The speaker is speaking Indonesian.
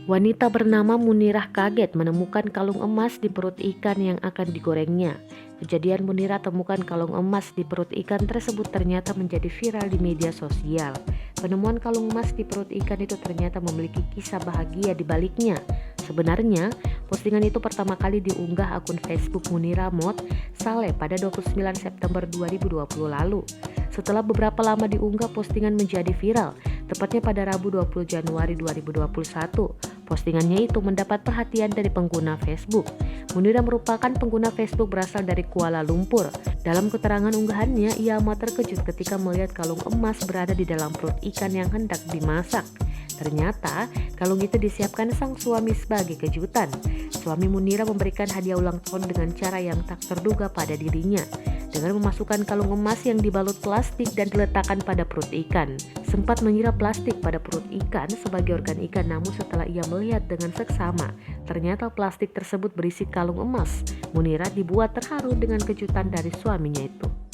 Wanita bernama Munirah kaget menemukan kalung emas di perut ikan yang akan digorengnya. Kejadian Munirah temukan kalung emas di perut ikan tersebut ternyata menjadi viral di media sosial. Penemuan kalung emas di perut ikan itu ternyata memiliki kisah bahagia di baliknya. Sebenarnya, postingan itu pertama kali diunggah akun Facebook Munirah Mod Saleh pada 29 September 2020 lalu. Setelah beberapa lama diunggah, postingan menjadi viral, tepatnya pada Rabu 20 Januari 2021. Postingannya itu mendapat perhatian dari pengguna Facebook. Munirah merupakan pengguna Facebook berasal dari Kuala Lumpur. Dalam keterangan unggahannya, ia amat terkejut ketika melihat kalung emas berada di dalam perut ikan yang hendak dimasak. Ternyata, kalung itu disiapkan sang suami sebagai kejutan. Suami Munirah memberikan hadiah ulang tahun dengan cara yang tak terduga pada dirinya, dengan memasukkan kalung emas yang dibalut plastik dan diletakkan pada perut ikan. Sempat mengira plastik pada perut ikan sebagai organ ikan, namun setelah ia melihat dengan seksama, ternyata plastik tersebut berisi kalung emas. Munirah dibuat terharu dengan kejutan dari suaminya itu.